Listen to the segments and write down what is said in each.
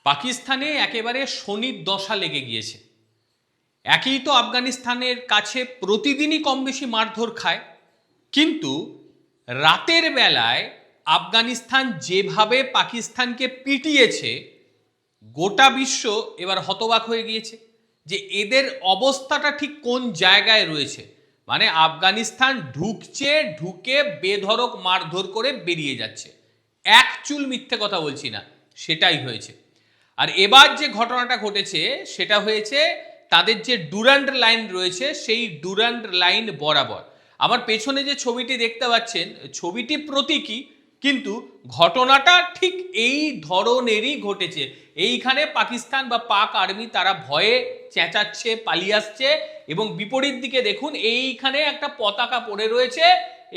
পাকিস্তানে একেবারে শনির দশা লেগে গিয়েছে। একই তো আফগানিস্তানের কাছে প্রতিদিনই কম বেশি মারধর খায়, কিন্তু রাতের বেলায় আফগানিস্তান যেভাবে পাকিস্তানকে পিটিয়েছে, গোটা বিশ্ব এবার হতবাক হয়ে গিয়েছে যে এদের অবস্থাটা ঠিক কোন জায়গায় রয়েছে। মানে আফগানিস্তান ঢুকে বেধড়ক মারধর করে বেরিয়ে যাচ্ছে। এক চুল মিথ্যে কথা বলছি না, সেটাই হয়েছে। আর এবার যে ঘটনাটা ঘটেছে সেটা হয়েছে তাদের যে ডুরান্ড লাইন রয়েছে সেই ডুরান্ড লাইন বরাবর। আমার পেছনে যে ছবিটি দেখতে পাচ্ছেন, ছবিটি প্রতীকী, কিন্তু ঘটনাটা ঠিক এই ধরনেরই ঘটেছে। এইখানে পাকিস্তান বা পাক আর্মি তারা ভয়ে চেঁচাচ্ছে, পালিয়ে আসছে, এবং বিপরীত দিকে দেখুন এইখানে একটা পতাকা পড়ে রয়েছে,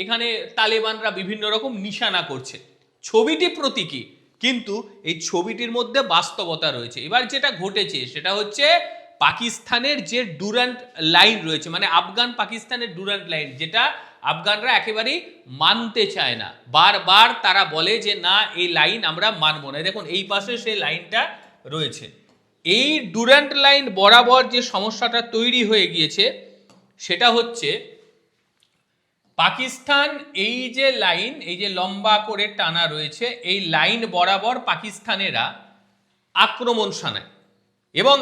এখানে তালেবানরা বিভিন্ন রকম নিশানা করছে। ছবিটি প্রতীকী, কিন্তু এই ছবিটির মধ্যে বাস্তবতা রয়েছে। এবার যেটা ঘটেছে সেটা হচ্ছে পাকিস্তানের যে ডুরান্ড লাইন রয়েছে, মানে আফগান পাকিস্তানের ডুরান্ড লাইন, যেটা আফগানরা একেবারেই মানতে চায় না। বারবার তারা বলে যে না, এই লাইন আমরা মানব না। দেখুন এই পাশে সেই লাইনটা রয়েছে। এই ডুরান্ড লাইন বরাবর যে সমস্যাটা তৈরি হয়ে গিয়েছে সেটা হচ্ছে পাকিস্তান এই যে লাইন, এই যে লম্বা করে টানা রয়েছে, এই লাইন বরাবর পাকিস্তানেরা আক্রমণ শানায়, এবং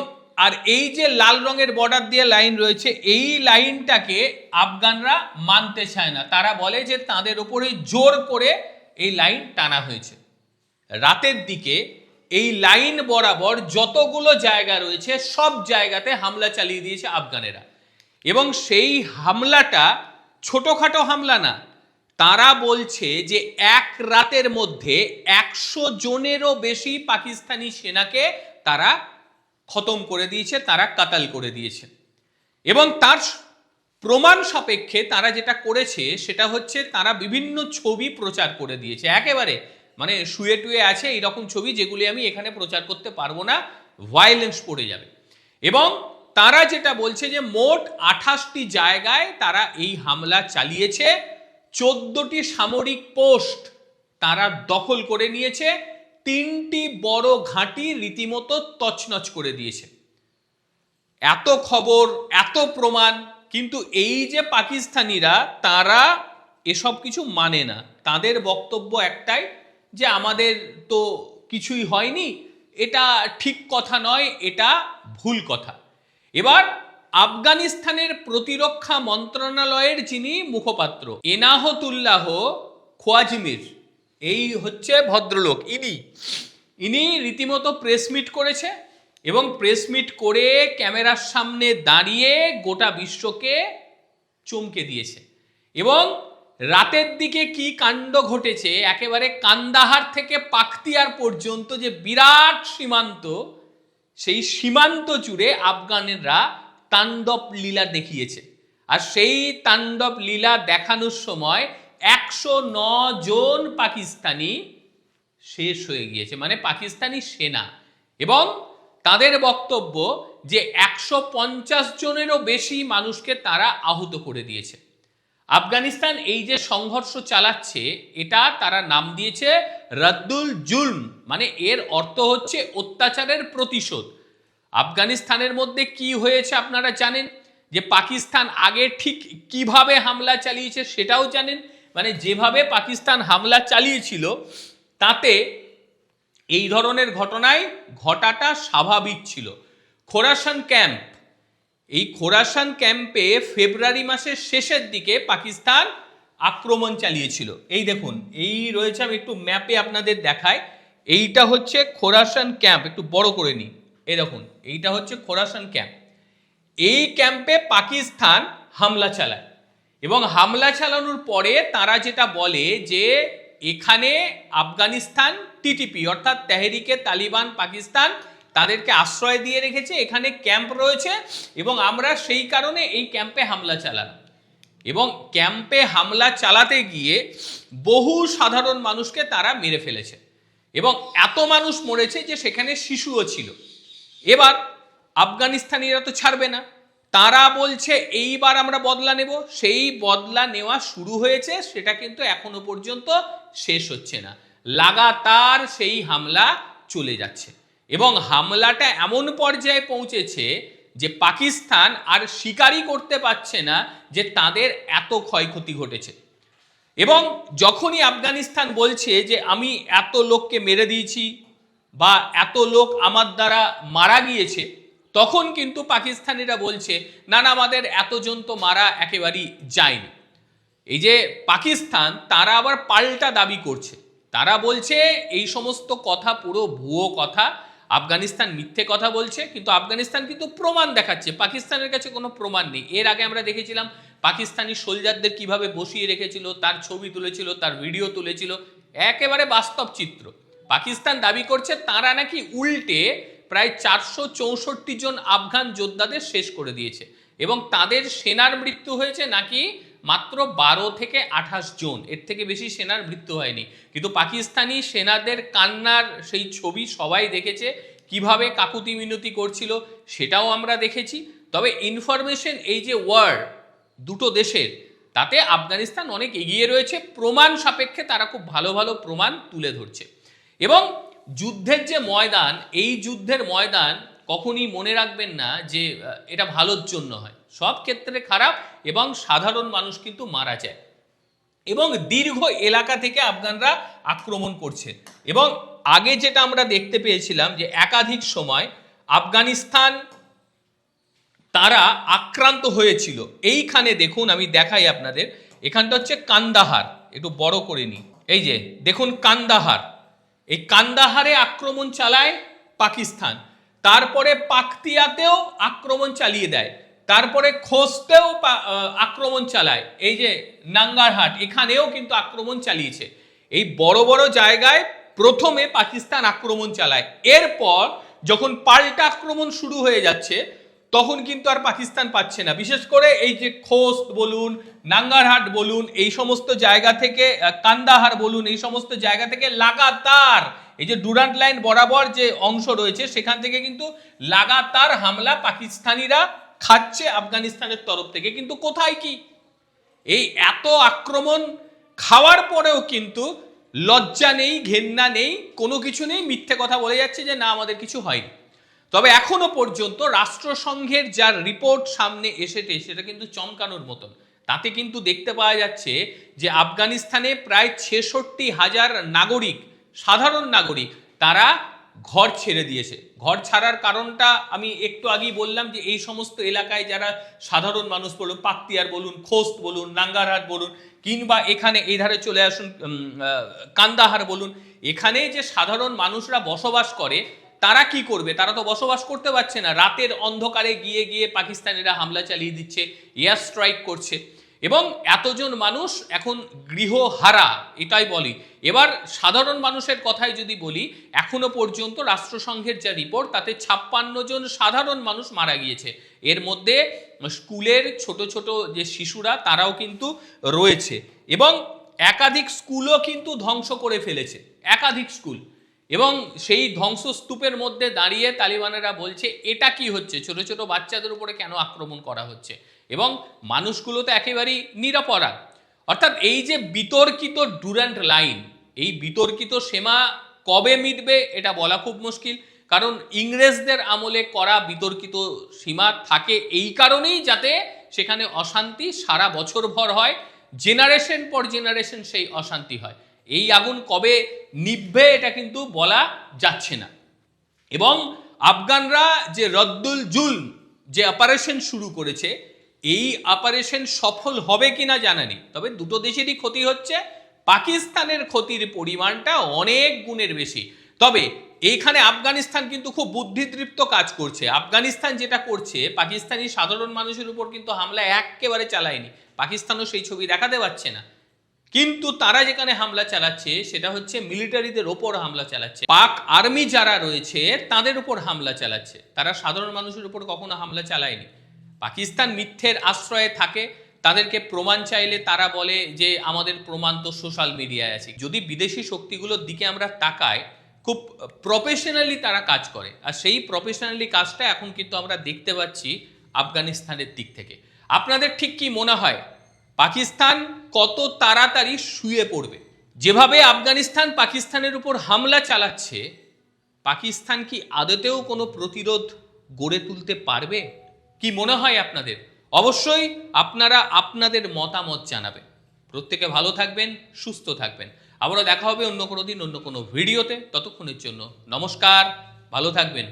আর এই যে লাল রঙের বর্ডার দিয়ে লাইন রয়েছে, এই লাইনটাকে আফগানরা মানতে চায় না। তারা বলে যে তাদের উপরে জোর করে এই লাইন টানা হয়েছে। রাতের দিকে এই লাইন বরাবর যতগুলো জায়গা রয়েছে সব জায়গাতে হামলা চালিয়ে দিয়েছে আফগানেরা, এবং সেই হামলাটা ছোটখাটো হামলা না। তারা বলছে যে এক রাতের মধ্যে 100 জনেরও বেশি পাকিস্তানি সেনাকে তারা খতম করে দিয়েছে, তারা কাতাল করে দিয়েছে। এবং তার প্রমাণ সাপেক্ষে তারা যেটা করেছে সেটা হচ্ছে তারা বিভিন্ন ছবি প্রচার করে দিয়েছে, একেবারে মানে শুয়ে টুয়ে আছে এইরকম ছবি, যেগুলি আমি এখানে প্রচার করতে পারবো না, ভায়োলেন্স পড়ে যাবে। এবং তারা যেটা বলছে যে মোট 28টি জায়গায় তারা এই হামলা চালিয়েছে, 14টি সামরিক পোস্ট তারা দখল করে নিয়েছে, 3টি বড় ঘাঁটি রীতিমতো তছনছ করে দিয়েছে। এত খবর, এত প্রমাণ, কিন্তু এই যে পাকিস্তানিরা তারা এসব কিছু মানে না। তাদের বক্তব্য একটাই যে আমাদের তো কিছুই হয়নি, এটা ঠিক কথা নয়, এটা ভুল কথা। এবার আফগানিস্তানের প্রতিরক্ষা মন্ত্রণালয়ের যিনি মুখপাত্র এনাহতুল্লাহ খোয়াজমির, এই হচ্ছে ভদ্রলোক, ইনি রীতিমতো প্রেস মিট করেছে, এবং প্রেস মিট করে ক্যামেরার সামনে দাঁড়িয়ে গোটা বিশ্বকে চমকে দিয়েছে। এবং রাতের দিকে কি কাণ্ড ঘটেছে, একেবারে কান্দাহার থেকে পাখতিয়ার পর্যন্ত যে বিরাট সীমান্ত, সেই সীমান্ত জুড়ে আফগানরা তাণ্ডব লীলা দেখিয়েছে। আর সেই তাণ্ডব লীলা দেখানোর সময় 109 জন পাকিস্তানি শেষ হয়ে গিয়েছে, মানে পাকিস্তানি সেনা। এবং তাদের বক্তব্য যে 150 জনেরও বেশি মানুষকে তারা আহত করে দিয়েছে। আফগানিস্তান এই যে সংঘর্ষ চালাচ্ছে, এটা তারা নাম দিয়েছে রদ্দুল জুলম, মানে এর অর্থ হচ্ছে অত্যাচারের প্রতিশোধ। আফগানিস্তানের মধ্যে কি হয়েছে আপনারা জানেন, যে পাকিস্তান আগে ঠিক কিভাবে হামলা চালিয়েছে সেটাও জানেন। মানে যেভাবে পাকিস্তান হামলা চালিয়েছিল তাতে এই ধরনের ঘটনায় ঘটাটা স্বাভাবিক ছিল। খোরাসান ক্যাম্প, এই খোরাসান ক্যাম্পে ফেব্রুয়ারি মাসের শেষের দিকে পাকিস্তান আক্রমণ চালিয়েছিল। এই দেখুন, এই রয়েছে, আমি একটু ম্যাপে আপনাদের দেখাই, এইটা হচ্ছে খোরাসান ক্যাম্প, একটু বড় করে নিই। এই দেখুন, এইটা হচ্ছে খোরাসান ক্যাম্প। এই ক্যাম্পে পাকিস্তান হামলা চালায়, এবং হামলা চালানোর পরে তারা যেটা বলে যে এখানে আফগানিস্তান টিটিপি অর্থাৎ তেহরিকে তালিবান পাকিস্তান তাদেরকে আশ্রয় দিয়ে রেখেছে, এখানে ক্যাম্প রয়েছে, এবং আমরা সেই কারণে এই ক্যাম্পে হামলা চালালাম। এবং ক্যাম্পে হামলা চালাতে গিয়ে বহু সাধারণ মানুষকে তারা মেরে ফেলেছে, এবং এত মানুষ মরেছে যে সেখানে শিশুও ছিল। এবার আফগানিস্তানিরা তো ছাড়বে না, তারা বলছে এইবার আমরা বদলা নেব। সেই বদলা নেওয়া শুরু হয়েছে, সেটা কিন্তু এখনো পর্যন্ত শেষ হচ্ছে না, লাগাতার সেই হামলা চলে যাচ্ছে। এবং হামলাটা এমন পর্যায়ে পৌঁছেছে যে পাকিস্তান আর স্বীকারই করতে পারছে না যে তাদের এত ক্ষয়ক্ষতি ঘটেছে। এবং যখনই আফগানিস্তান বলছে যে আমি এত লোককে মেরে দিয়েছি বা এত লোক আমার দ্বারা মারা গিয়েছে, তখন কিন্তু পাকিস্তানিরা বলছে না না, আমাদের এতজন তো মারা একেবারেই যায়নি। এই যে পাকিস্তান, তারা আবার পাল্টা দাবি করছে, তারা বলছে এই সমস্ত কথা পুরো ভুয়ো কথা, আফগানিস্তান মিথ্যে কথা বলছে, কিন্তু আফগানিস্তান কিন্তু প্রমাণ দেখাচ্ছে, পাকিস্তানের কাছে কোনো প্রমাণ নেই। এর আগে আমরা দেখেছিলাম পাকিস্তানি সোলজারদের কিভাবে বসিয়ে রেখেছিল, তার ছবি তুলেছিল, তার ভিডিও তুলেছিল, একেবারে বাস্তব চিত্র। পাকিস্তান দাবি করছে তারা নাকি উল্টে প্রায় 464 জন আফগান যোদ্ধাদের শেষ করে দিয়েছে এবং তাদের সেনার মৃত্যু হয়েছে নাকি মাত্র 12 থেকে 28 জন, এর থেকে বেশি সেনার মৃত্যু হয়নি। কিন্তু পাকিস্তানি সেনাদের কান্নার সেই ছবি সবাই দেখেছে, কিভাবে কাকুতি মিনতি করছিল সেটাও আমরা দেখেছি। তবে ইনফরমেশন, এই যে ওয়ার দুটো দেশের, তাতে আফগানিস্তান অনেক এগিয়ে রয়েছে, প্রমাণ সাপেক্ষে তারা খুব ভালো ভালো প্রমাণ তুলে ধরছে। এবং যুদ্ধের যে ময়দান, এই যুদ্ধের ময়দান কখনই মনে রাখবেন না যে এটা ভালোর জন্য হয়, সব ক্ষেত্রে খারাপ এবং সাধারণ মানুষ কিন্তু মারা যায়। এবং দীর্ঘ এলাকা থেকে আফগানরা আক্রমণ করছে। এবং আগে যেটা আমরা দেখতে পেয়েছিলাম যে একাধিক সময় আফগানিস্তান তারা আক্রান্ত হয়েছিল। এইখানে দেখুন, আমি দেখাই আপনাদের, এখানটা হচ্ছে কান্দাহার, একটু বড় করে নিই। এই যে দেখুন কান্দাহার, এই কান্দাহারে আক্রমণ চালায় পাকিস্তান, তারপরে পাকতিয়াতেও আক্রমণ চালিয়ে দেয়, তারপরে খোস্তেও আক্রমণ চালায়, এই যে নাঙ্গারহাট এখানেও কিন্তু আক্রমণ চালিয়েছে। এই বড় বড় জায়গায় প্রথমে পাকিস্তান আক্রমণ চালায়, এরপর যখন পাল্টা আক্রমণ শুরু হয়ে যাচ্ছে তখন কিন্তু আর পাকিস্তান পাচ্ছে না। বিশেষ করে এই যে খোস্ত বলুন, নাঙ্গারহাট বলুন, এই সমস্ত জায়গা থেকে, কান্দাহার বলুন, এই সমস্ত জায়গা থেকে লাগাতার এই যে ডুরান্ট লাইন বরাবর যে অংশ রয়েছে সেখান থেকে কিন্তু লাগাতার হামলা পাকিস্তানিরা খাচ্ছে আফগানিস্তানের তরফ থেকে। কিন্তু কোথায় কি, এই এত আক্রমণ খাওয়ার পরেও কিন্তু লজ্জা নেই, ঘেন্না নেই, কোনো কিছু নেই, মিথ্যে কথা বলে যাচ্ছে যে না আমাদের কিছু হয়নি। তবে এখনো পর্যন্ত রাষ্ট্রসংঘের যার রিপোর্ট সামনে এসেছে সেটা কিন্তু চমকানোর মতন। তাতে কিন্তু দেখতে পাওয়া যাচ্ছে যে আফগানিস্তানে প্রায় 66,000 নাগরিক, সাধারণ নাগরিক, তারা ঘর ছেড়ে দিয়েছে। ঘর ছাড়ার কারণটা আমি একটু আগেই বললাম যে এই সমস্ত এলাকায় যারা সাধারণ মানুষ বলুন, পাকতিয়ার বলুন, খোস্ত বলুন, নাঙ্গারহাট বলুন, কিংবা এখানে এই ধারে চলে আসুন কান্দাহার বলুন, এখানে যে সাধারণ মানুষরা বসবাস করে তারা কি করবে, তারা তো বসবাস করতে পারছে না। রাতের অন্ধকারে গিয়ে গিয়ে পাকিস্তানিরা হামলা চালিয়ে দিচ্ছে, এয়ার স্ট্রাইক করছে এবং এতজন মানুষ এখন গৃহহারা, এটাই বলি। এবার সাধারণ মানুষের কথাই যদি বলি, এখনো পর্যন্ত রাষ্ট্রসংঘের যা রিপোর্ট তাতে 56 জন সাধারণ মানুষ মারা গিয়েছে। এর মধ্যে স্কুলের ছোট ছোট যে শিশুরা তারাও কিন্তু রয়েছে এবং একাধিক স্কুলও কিন্তু ধ্বংস করে ফেলেছে, একাধিক স্কুল। এবং সেই ধ্বংসস্তূপের মধ্যে দাঁড়িয়ে তালিবানেরা বলছে এটা কি হচ্ছে, ছোট ছোট বাচ্চাদের উপরে কেন আক্রমণ করা হচ্ছে, এবং মানুষগুলো তো একেবারেই নিরপরাধ। অর্থাৎ এই যে বিতর্কিত ডুরান্ট লাইন, এই বিতর্কিত সীমা কবে মিটবে এটা বলা খুব মুশকিল। কারণ ইংরেজদের আমলে করা বিতর্কিত সীমা থাকে এই কারণেই যাতে সেখানে অশান্তি সারা বছর ভর হয়, জেনারেশন পর জেনারেশন সেই অশান্তি হয়। এই আগুন কবে নিভবে এটা কিন্তু বলা যাচ্ছে না। এবং আফগানরা যে রদ্দুল জুলম যে অপারেশন শুরু করেছে, এই অপারেশন সফল হবে কিনা জানা নেই। তবে দুটো দেশেরই ক্ষতি হচ্ছে, পাকিস্তানের ক্ষতির পরিমাণটা অনেক গুণের বেশি। তবে এইখানে আফগানিস্তান কিন্তু খুব বুদ্ধিদীপ্ত কাজ করছে। আফগানিস্তান যেটা করছে, পাকিস্তানি সাধারণ মানুষের উপর কিন্তু হামলা একেবারে চালায়নি, পাকিস্তানও সেই ছবি দেখাতে পারছে না। কিন্তু তারা যেখানে হামলা চালাচ্ছে সেটা হচ্ছে মিলিটারিদের ওপর হামলা চালাচ্ছে, পাক আর্মি যারা রয়েছে তাদের উপর হামলা চালাচ্ছে, তারা সাধারণ মানুষের উপর কখনো হামলা চালায়নি। পাকিস্তান মিথ্যের আশ্রয়ে থাকে, তাদেরকে প্রমাণ চাইলে তারা বলে যে আমাদের প্রমাণ তো সোশ্যাল মিডিয়ায় আছে। যদি বিদেশি শক্তিগুলোর দিকে আমরা তাকাই, খুব প্রফেশনালি তারা কাজ করে, আর সেই প্রফেশনালি কাজটা এখন কিন্তু আমরা দেখতে পাচ্ছি আফগানিস্তানের দিক থেকে। আপনাদের ঠিক কি মনে হয় পাকিস্তান কত তাড়াতাড়ি শুয়ে পড়বে? যেভাবে আফগানিস্তান পাকিস্তানের উপর হামলা চালাচ্ছে, পাকিস্তান কি আদতেও কোনো প্রতিরোধ গড়ে তুলতে পারবে? কি মনে হয় আপনাদের? অবশ্যই আপনারা আপনাদের মতামত জানাবেন। প্রত্যেকে ভালো থাকবেন, সুস্থ থাকবেন। আবারও দেখা হবে অন্য কোনো দিন অন্য কোনো ভিডিওতে। ততক্ষণের জন্য নমস্কার, ভালো থাকবেন।